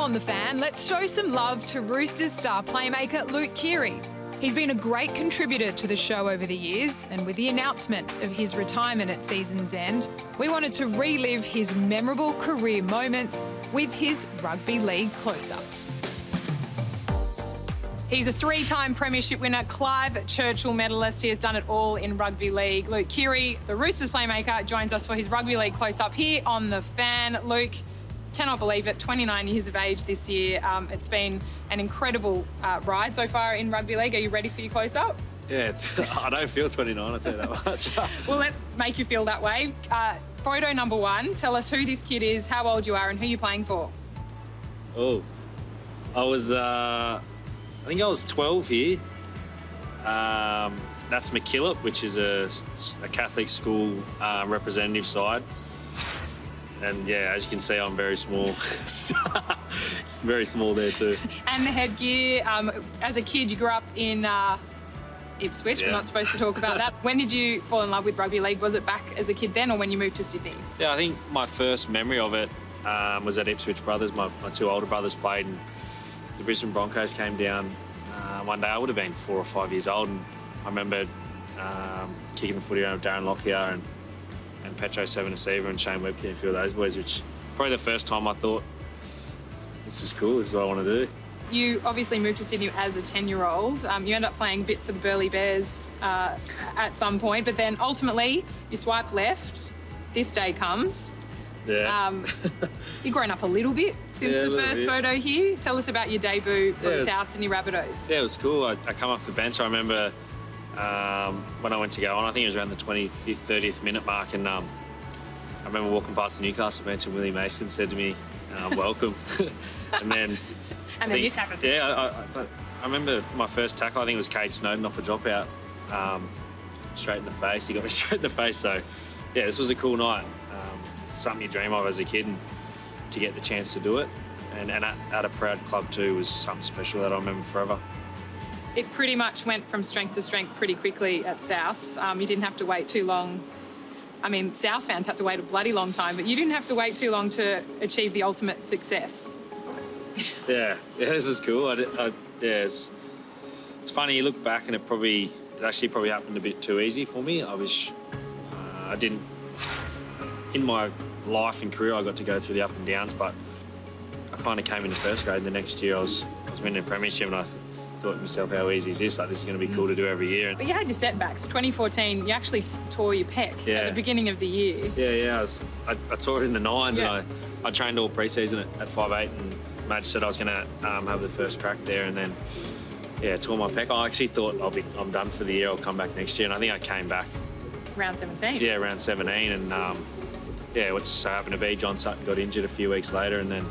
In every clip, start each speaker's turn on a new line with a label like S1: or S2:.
S1: on The Fan, let's show some love to Roosters star playmaker Luke Keary. He's been a great contributor to the show over the years, and with the announcement of his retirement at season's end, we wanted to relive his memorable career moments with his rugby league close-up. He's a three-time premiership winner, Clive Churchill medalist. He has done it all in rugby league. Luke Keary, the Roosters playmaker, joins us for his rugby league close-up here on The Fan. Luke, cannot believe it, 29 years of age this year. It's been an incredible ride so far in rugby league. Are you ready for your close-up?
S2: Yeah, I don't feel 29, I'll tell you that much.
S1: Well, let's make you feel that way. Photo number one, tell us who this kid is, how old you are and who you're playing for.
S2: Oh, I think I was 12 here. That's McKillop, which is a Catholic school representative side. And yeah, as you can see, I'm very small. It's very small there too.
S1: And the headgear. As a kid, you grew up in Ipswich. Yeah. We're not supposed to talk about that. When did you fall in love with rugby league? Was it back as a kid then or when you moved to Sydney?
S2: Yeah, I think my first memory of it was at Ipswich Brothers. My two older brothers played and the Brisbane Broncos came down one day. I would have been 4 or 5 years old and I remember kicking the footy around with Darren Lockyer and Petro Seven-Seaver and Shane Webke and a few of those boys, which probably the first time I thought, this is cool, this is what I want to do.
S1: You obviously moved to Sydney as a 10-year-old. You end up playing a bit for the Burleigh Bears at some point, but then ultimately you swiped left. This day comes.
S2: Yeah.
S1: You've grown up a little bit since the first photo here. Tell us about your debut for the South Sydney Rabbitohs.
S2: Yeah, it was cool. I come off the bench. I remember when I went to go on, I think it was around the 25th, 30th minute mark, and I remember walking past the Newcastle bench and Willie Mason said to me, welcome. and then
S1: this happened.
S2: Yeah, I remember my first tackle, I think it was Cade Snowden off a dropout, straight in the face. He got me straight in the face. So, yeah, this was a cool night. Something you dream of as a kid, and to get the chance to do it. And at a proud club too was something special that I remember forever.
S1: It pretty much went from strength to strength pretty quickly at South. You didn't have to wait too long. I mean, South fans had to wait a bloody long time, but you didn't have to wait too long to achieve the ultimate success.
S2: Yeah, this is cool. It's funny, you look back and it actually probably happened a bit too easy for me. I didn't, in my life and career, I got to go through the up and downs, but I kind of came into first grade and the next year I was winning a premiership and I thought to myself, how easy is this? Like, this is going to be cool to do every year.
S1: But you had your setbacks. 2014, you actually tore your pec at the beginning of the year.
S2: Yeah. I tore it in the nines and I trained all pre-season at 5'8", and Madge said I was going to have the first crack there, and then, tore my pec. I actually thought I'm done for the year, I'll come back next year, and I think I came back.
S1: Round 17?
S2: Yeah, round 17, and what's so happened to be, John Sutton got injured a few weeks later and then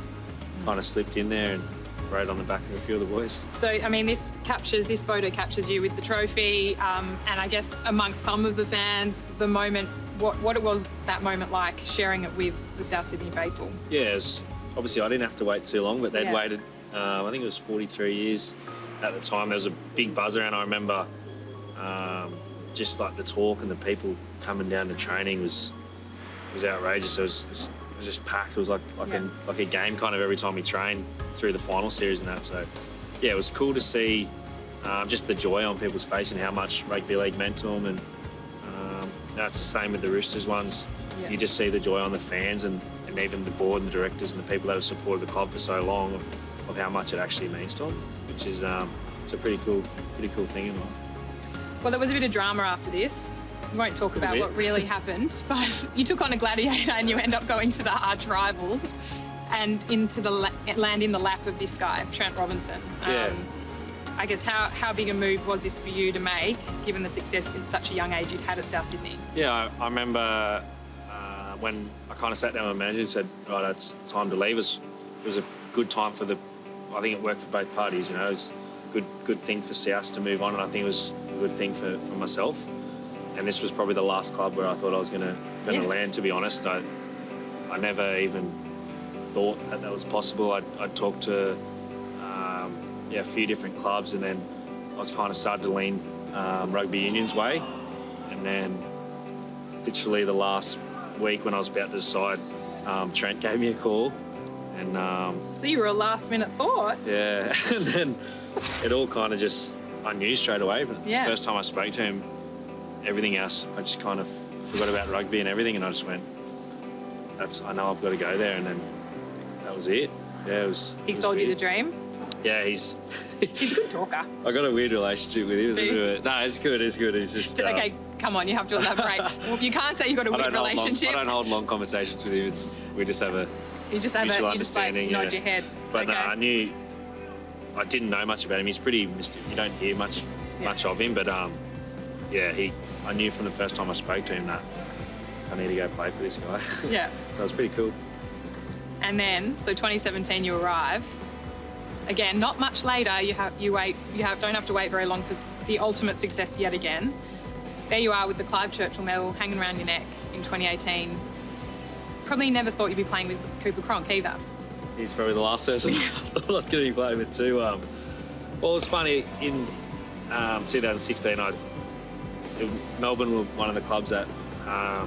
S2: kind of slipped in there and rode on the back of a few of the boys.
S1: So, I mean, this photo captures you with the trophy, and I guess amongst some of the fans, the moment, what it was that moment like, sharing it with the South Sydney faithful.
S2: Yeah, obviously I didn't have to wait too long, but they'd waited, I think it was 43 years at the time. There was a big buzz around. I remember just like the talk and the people coming down to training was outrageous. It was just packed. It was like a game kind of every time we trained through the final series and that. So, yeah, it was cool to see just the joy on people's face and how much rugby league meant to them. And it's the same with the Roosters ones. Yeah. You just see the joy on the fans and even the board and the directors and the people that have supported the club for so long of how much it actually means to them, which is it's a pretty cool thing in life.
S1: Well, there was a bit of drama after this. We won't talk about what really happened, but you took on a gladiator and you end up going to the arch rivals and land in the lap of this guy, Trent Robinson. I guess how big a move was this for you to make, given the success at such a young age you'd had at South Sydney? Yeah,
S2: I remember when I kind of sat down with my manager and said, right, it's time to leave. It was a good time I think it worked for both parties, you know. It was a good thing for South to move on, and I think it was a good thing for myself. And this was probably the last club where I thought I was going to land, to be honest. I never even thought that was possible. I'd talked to a few different clubs, and then I was kind of started to lean rugby union's way. And then literally the last week when I was about to decide, Trent gave me a call And
S1: So you were a last-minute thought.
S2: yeah, and then it all kind of just, I knew straight away. But
S1: Yeah.
S2: the first time I spoke to him, everything else, I just kind of forgot about rugby and everything, and I just went, I know I've got to go there, and then that was it. Yeah, it was.
S1: He sold you the dream.
S2: Yeah, he's
S1: a good talker.
S2: I got a weird relationship with him.
S1: Do you?
S2: No, it's good. It's good. He's just
S1: Okay, come on, you have to elaborate. Well, you can't say you've got a weird relationship.
S2: I don't hold long conversations with him. We just have a
S1: You just have
S2: mutual
S1: you just like
S2: understanding.
S1: nod your head.
S2: But
S1: okay.
S2: no, I didn't know much about him. He's pretty mysterious. You don't hear much of him, but yeah, I knew from the first time I spoke to him that I need to go play for this guy.
S1: Yeah.
S2: So it was pretty cool.
S1: And then, so 2017, you arrive. Again, not much later. You don't have to wait very long for the ultimate success yet again. There you are with the Clive Churchill medal hanging around your neck in 2018. Probably never thought you'd be playing with Cooper Cronk either.
S2: He's probably the last person I was going to be playing with too. Well, it was funny in 2016. Melbourne were one of the clubs that I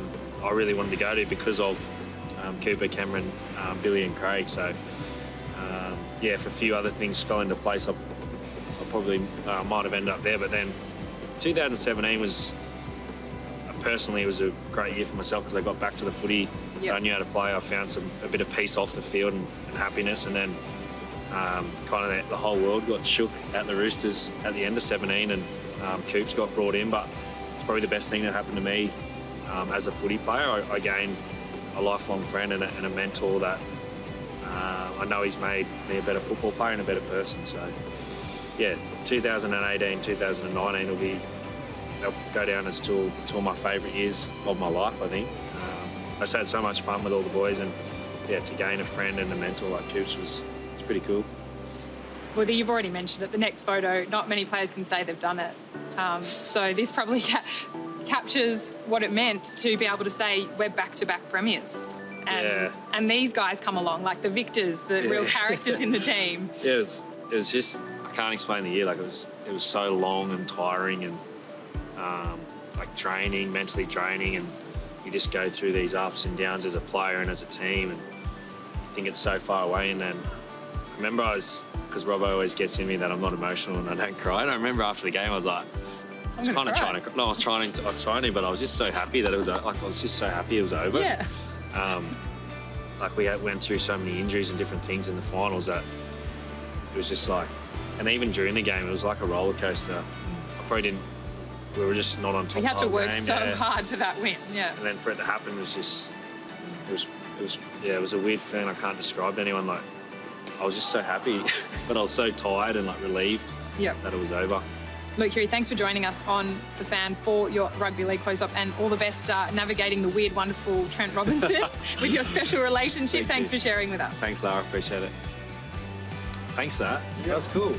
S2: really wanted to go to because of Cooper, Cameron, Billy, and Craig. So yeah, if a few other things fell into place, I probably might have ended up there. But then 2017 was personally, it was a great year for myself because I got back to the footy.
S1: Yep.
S2: I knew how to play. I found a bit of peace off the field and happiness, and then kind of the whole world got shook at the Roosters at the end of 17, and Coops got brought in. But it's probably the best thing that happened to me as a footy player. I gained a lifelong friend and a mentor that I know he's made me a better football player and a better person. So yeah, 2018, 2019 they'll go down as two of my favourite years of my life, I think. I just had so much fun with all the boys, and yeah, to gain a friend and a mentor like Coops was pretty cool.
S1: Well, you've already mentioned it. The next photo, not many players can say they've done it. So this probably captures what it meant to be able to say we're back-to-back premiers. And these guys come along, like the victors, the real characters in the team.
S2: Yeah, it was just, I can't explain the year. Like it was so long and tiring, and like mentally training, and you just go through these ups and downs as a player and as a team, and I think it's so far away. And then I remember because Robbo always gets in me that I'm not emotional and I don't cry. And I remember after the game I was like, I was kind of trying to. No, I was trying to, but I was just so happy that it was like I was just so happy it was over.
S1: Yeah.
S2: Like we went through so many injuries and different things in the finals that it was just like, and even during the game it was like a roller coaster. I probably didn't. We were just not on top.
S1: You had to work
S2: game,
S1: so hard for that win. Yeah.
S2: And then for it to happen was just, it was a weird feeling. I can't describe to anyone. Like I was just so happy, but I was so tired and like relieved that it was over.
S1: Look, Keary, thanks for joining us on The Fan for your rugby league close-up, and all the best navigating the weird, wonderful Trent Robinson with your special relationship. Thanks for sharing with us.
S2: Thanks, Lara. Appreciate it. Thanks, that was cool.